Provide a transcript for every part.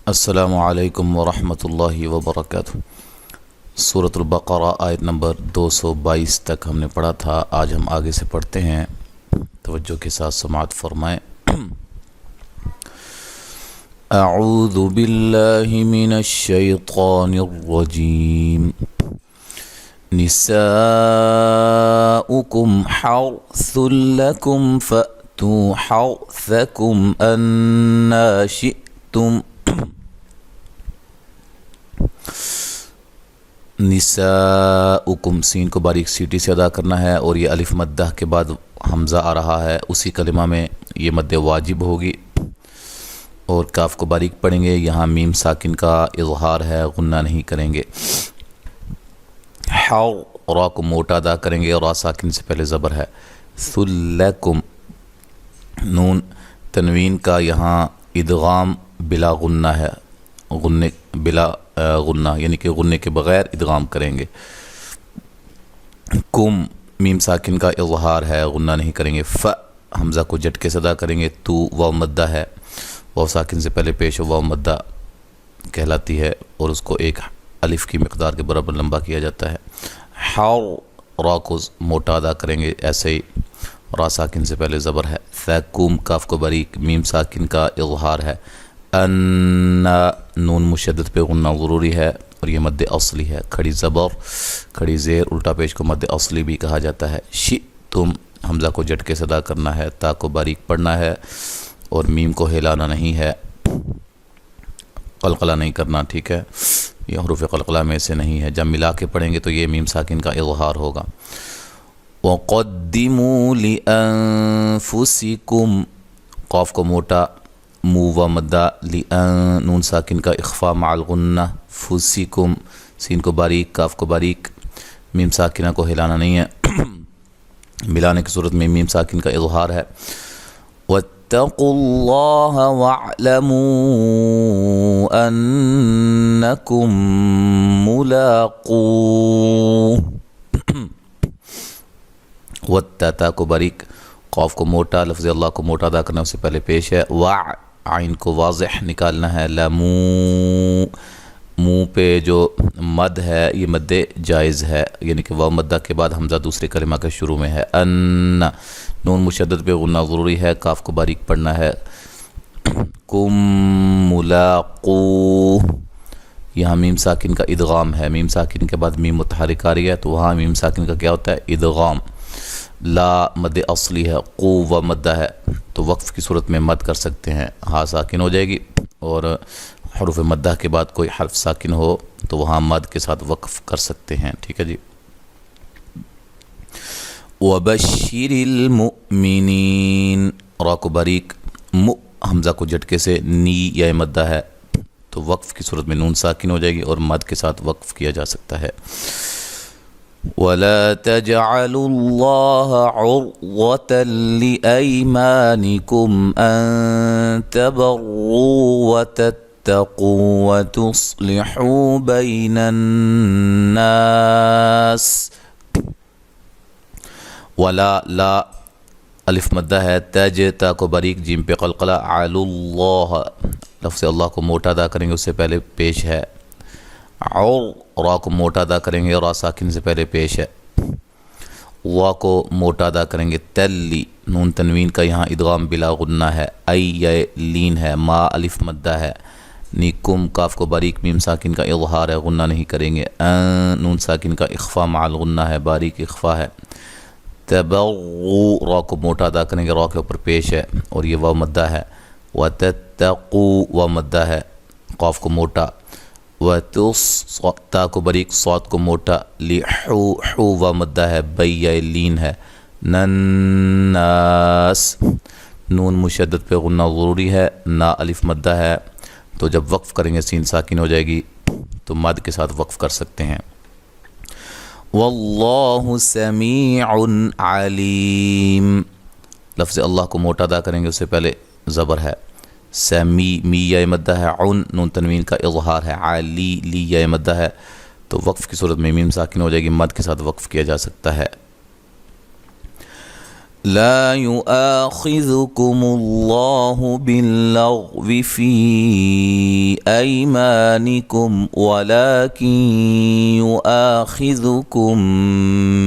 السلام علیکم ورحمۃ اللہ وبرکاتہ۔ سورۃ البقرہ آیت نمبر 222 تک ہم نے پڑھا تھا۔ آج ہم آگے سے پڑھتے ہیں، توجہ کے ساتھ سماعت فرمائیں۔ اعوذ باللہ من الشیطان الرجیم۔ نساؤکم حرث لکم فأتوا حرثکم انا شئتم۔ نساؤکم، سین کو باریک سیٹی سے ادا کرنا ہے، اور یہ الف مدہ کے بعد حمزہ آ رہا ہے، اسی کلمہ میں یہ مد واجب ہوگی، اور کاف کو باریک پڑھیں گے۔ یہاں میم ساکن کا اظہار ہے، غنہ نہیں کریں گے۔ حو، را کو موٹا ادا کریں گے، اور را ساکن سے پہلے زبر ہے۔ ثلکم، نون تنوین کا یہاں ادغام بلا غنہ ہے، غنہ بلا غنہ یعنی کہ غنہ کے بغیر ادغام کریں گے۔ کم، میم ساکن کا اظہار ہے، غنہ نہیں کریں گے۔ ف، حمزہ کو جھٹکے سے ادا کریں گے۔ تو، واو مدہ ہے، واو ساکن سے پہلے پیش واو مدہ کہلاتی ہے، اور اس کو ایک الف کی مقدار کے برابر لمبا کیا جاتا ہے۔ حاؤ، را کو موٹا ادا کریں گے، ایسے ہی را ساکن سے پہلے زبر ہے۔ ثکم، کاف کو باریک، میم ساکن کا اظہار ہے۔ ان، نون مشدد پہ غنہ ضروری ہے، اور یہ مد اصلی ہے۔ کھڑی زبر، کھڑی زیر، الٹا پیش کو مد اصلی بھی کہا جاتا ہے۔ شئتم، حمزہ کو جھٹکے سے ادا کرنا ہے، تا کو باریک پڑھنا ہے، اور میم کو ہلانا نہیں ہے، قلقلہ نہیں کرنا، ٹھیک ہے؟ یہ حروف قلقلہ میں سے نہیں ہے، جب ملا کے پڑھیں گے تو یہ میم ساکن کا اظہار ہوگا۔ وَقَدِّمُوا لِأَنفُسِكُمْ، قاف کو موٹا، مو و مدہ، لِأَن، نون ساکن کا اخفا مع الغنہ، فُسِكُمْ، سین کو باریک، کاف کو باریک، میم ساکنہ کو ہلانا نہیں ہے، ملانے کی صورت میں میم ساکن کا اظہار ہے۔ وَاتَّقُوا اللَّهَ وَاعْلَمُوا أَنَّكُمْ مُلَاقُوهُ، وَاتَّتا کو باریک، قاف کو موٹا، لفظ اللہ کو موٹا ادا کرنا، اس سے پہلے پیش ہے۔ عین کو واضح نکالنا ہے۔ لمو، منہ پہ جو مد ہے یہ مد جائز ہے، یعنی کہ واو مدہ کے بعد حمزہ دوسرے کلمہ کے شروع میں ہے۔ ان، نون مشدد پہ غنہ ضروری ہے، کاف کو باریک پڑھنا ہے۔ کم ملاقو، یہاں میم ساکن کا ادغام ہے، میم ساکن کے بعد میم متحرک آ رہی ہے، تو وہاں میم ساکن کا کیا ہوتا ہے؟ ادغام۔ لا مد اصلی ہے، قو و مدہ ہے، تو وقف کی صورت میں مد کر سکتے ہیں، ہاں ساکن ہو جائے گی، اور حروف مدہ کے بعد کوئی حرف ساکن ہو تو وہاں مد کے ساتھ وقف کر سکتے ہیں، ٹھیک ہے جی۔ وَبَشِّرِ الْمُؤْمِنِينَ، را کو باریک، حمزہ کو جھٹکے سے نی یا مدہ ہے، تو وقف کی صورت میں نون ساکن ہو جائے گی، اور مد کے ساتھ وقف کیا جا سکتا ہے۔ وَلَا تَجْعَلُوا اللَّهَ عُرْضَةً لِأَيْمَانِكُمْ أَن تَبَرُّوا وَتَتَّقُوا وَتُصْلِحُوا بَيْنَ النَّاسِ۔ ولا، لا الف مدہ ہے، تج، تا کو باریک، جیم پہ قلقلہ، علو اللہ، لفظ اللہ کو موٹا ادا کریں گے، اس سے پہلے پیش ہے۔ عور، را کو موٹا ادا کریں گے، را ساکن سے پہلے پیش ہے۔ وا کو موٹا ادا کریں گے۔ تلی، نون تنوین کا یہاں ادغام بلا غنہ ہے۔ ای، لین ہے۔ ما، الف مدہ ہے۔ نیکم، کاف کو باریک، میم ساکن کا اظہار ہے، غنہ نہیں کریں گے۔ نون ساکن کا اخفا مع الغنہ ہے، باریک اخفا ہے۔ تبغو، را کو موٹا ادا کریں گے، را کے اوپر پیش ہے، اور یہ واو مدہ ہے۔ وتتقو، واو مدہ ہے، قاف کو موٹا۔ تا کو باریک، صاد کو موٹا، لحو، حو واو مدہ ہے، بی لین ہے۔ نناس، نون مشدد پہ غنہ ضروری ہے، نا الف مدہ ہے، تو جب وقف کریں گے سین ساکن ہو جائے گی، تو مد کے ساتھ وقف کر سکتے ہیں۔ واللہ سمیع علیم، لفظ اللہ کو موٹا ادا کریں گے، اس سے پہلے زبر ہے۔ سمی، می یا مدہ ہے، عن، نون تنوین کا اظہار ہے۔ علی، لی یا مدہ ہے، تو وقف کی صورت میں میم ساکن ہو جائے گی، مد کے ساتھ وقف کیا جا سکتا ہے۔ لا يؤاخذكم الله باللغو في أيمانكم ولكن يؤاخذكم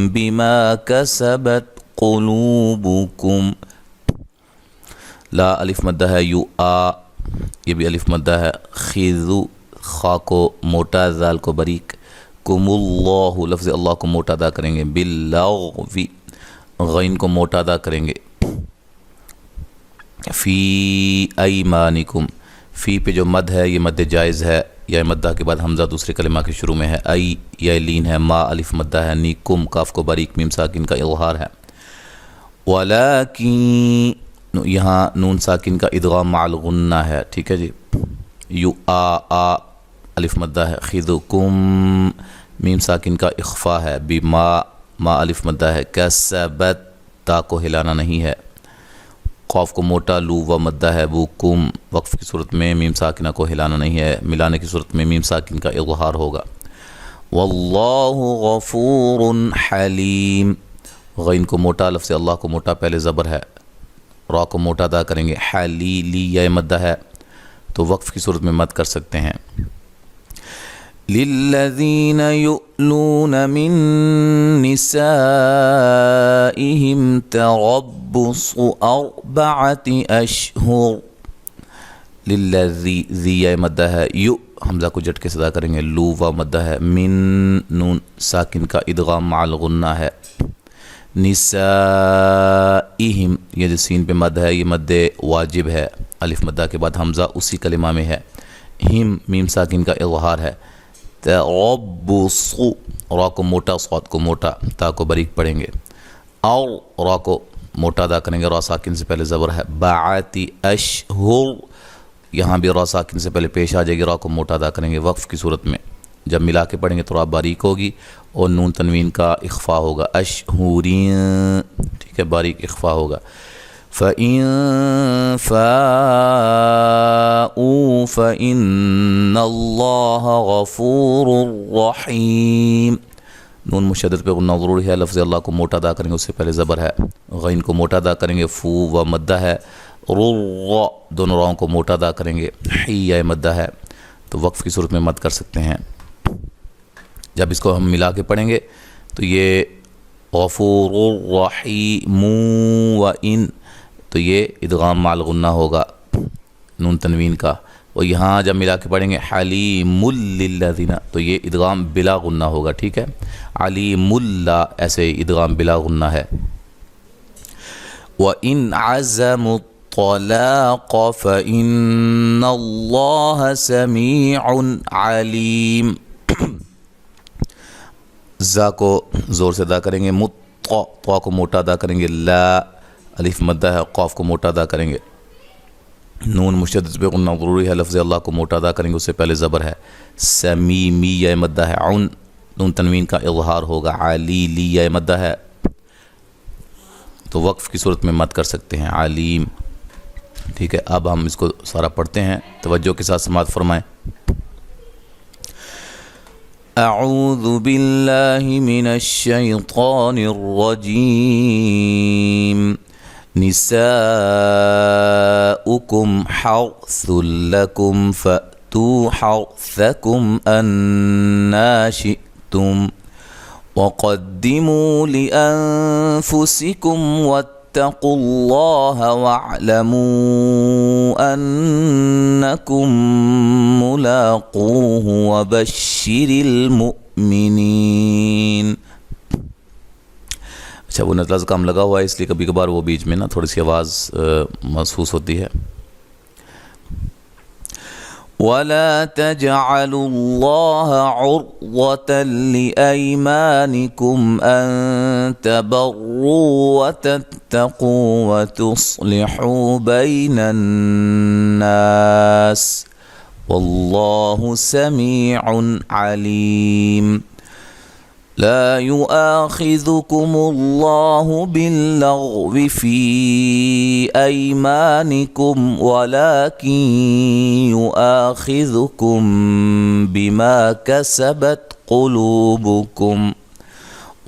بما كسبت قلوبكم. لا الف مدہ ہے، یو آ یہ بھی الف مدہ ہے، خذو خا کو موٹا، ذال کو باریک، کم اللہ لفظ اللہ کو موٹا ادا کریں گے، باللغو غین کو موٹا ادا کریں گے، فی ایمانکم فی پہ جو مد ہے یہ مد جائز ہے، یا مدہ کے بعد حمزہ دوسرے کلمہ کے شروع میں ہے، ای یا لین ہے، ما الف مدہ ہے، نی کم کاف کو باریک میم ساکن کا اظہار ہے، ولیکن یہاں نون ساکن کا ادغام مع الغنہ ہے، ٹھیک ہے جی، یو آ الف مدہ ہے، خذکم میم ساکن کا اخفا ہے، بما ما الف مدہ ہے، کسبت تا کو ہلانا نہیں ہے، قاف کو موٹا، لو و مدہ ہے، بو کم وقف کی صورت میں میم ساکنہ کو ہلانا نہیں ہے، ملانے کی صورت میں میم ساکن کا اظہار ہوگا، واللہ غفور حلیم غین کو موٹا، لفظ اللہ کو موٹا پہلے زبر ہے، را کو موٹا ادا کریں گے، حلی لی یا مدہ ہے تو وقف کی صورت میں مد کر سکتے ہیں، للذین یؤلون من نسائهم تربص اربعۃ اشہر، للذی ذی یا مدہ ہے، یو حمزہ کو جھٹکے سے ادا کریں گے، لو و مدہ ہے، من نون ساکن کا ادغام مع الغنہ ہے، نسائهم یہ جو سین پہ مد ہے یہ مد واجب ہے، الف مدہ کے بعد حمزہ اسی کلمہ میں ہے، ہم میم ساکن کا اظہار ہے، تربص را کو موٹا، صاد کو موٹا، تا کو باریک پڑھیں گے، اور را کو موٹا ادا کریں گے، را ساکن سے پہلے زبر ہے، بعۃ اشہر یہاں بھی را ساکن سے پہلے پیش آ جائے گی، را کو موٹا ادا کریں گے وقف کی صورت میں، جب ملا کے پڑھیں گے تو را باریک ہوگی اور نون تنوین کا اخفا ہوگا، اشہورین ٹھیک ہے، باریک اخفا ہوگا، فَإِن فَاءُوا فَإِنَّ اللَّهَ غَفُورٌ رَحِيمٌ نون مشدد پہ غنہ ضروری ہے، لفظ اللہ کو موٹا ادا کریں گے، اس سے پہلے زبر ہے، غین کو موٹا ادا کریں گے، فو و مدہ ہے، رُّ دونوں راؤں کو موٹا ادا کریں گے، حی یا مدہ ہے تو وقف کی صورت میں مد کر سکتے ہیں، جب اس کو ہم ملا کے پڑھیں گے تو یہ غفور الرحیم و ان تو یہ ادغام مع الغنہ ہوگا نون تنوین کا، اور یہاں جب ملا کے پڑھیں گے حلیم للذین تو یہ ادغام بلا غنہ ہوگا، ٹھیک ہے، علیم اللہ ایسے ادغام بلا غنہ ہے، وَإِنْ عَزَمُوا الطَّلَاقَ فَإِنَّ اللَّهَ سَمِيعٌ عَلِيمٌ زا کو زور سے ادا کریں گے، طا کو موٹا ادا کریں گے، لا الف مدہ ہے، قاف کو موٹا ادا کریں گے، نون مشدد پہ غنہ ضروری ہے، لفظ اللہ کو موٹا ادا کریں گے، اس سے پہلے زبر ہے، سمیمی یا مدہ ہے، عن نون تنوین کا اظہار ہوگا، علی لی یا مدہ ہے تو وقف کی صورت میں مد کر سکتے ہیں، علیم ٹھیک ہے، اب ہم اس کو سارا پڑھتے ہیں، توجہ کے ساتھ سماعت فرمائیں، اعوذ باللہ من الشیطان الرجیم، نساؤکم حرث لکم فأتوا حرثکم انا شئتم وقدموا لأنفسکم واتقوا اللہ واعلموا انکم ملاقوہ وبشر المؤمنین۔ اچھا وہ نزلہ زکام لگا ہوا ہے اس لیے کبھی کبھار وہ بیچ میں نا تھوڑی سی آواز محسوس ہوتی ہے۔ وَلَا تَجْعَلُوا اللَّهَ عُرْضَةً لِأَيْمَانِكُمْ أَن تَبَرُّوا وَتَتَّقُوا وَتُصْلِحُوا بَيْنَ النَّاسِ وَاللَّهُ سَمِيعٌ عَلِيمٌ۔ لا يؤاخذكم الله باللغو في أيمانكم ولكن يؤاخذكم بما كسبت قلوبكم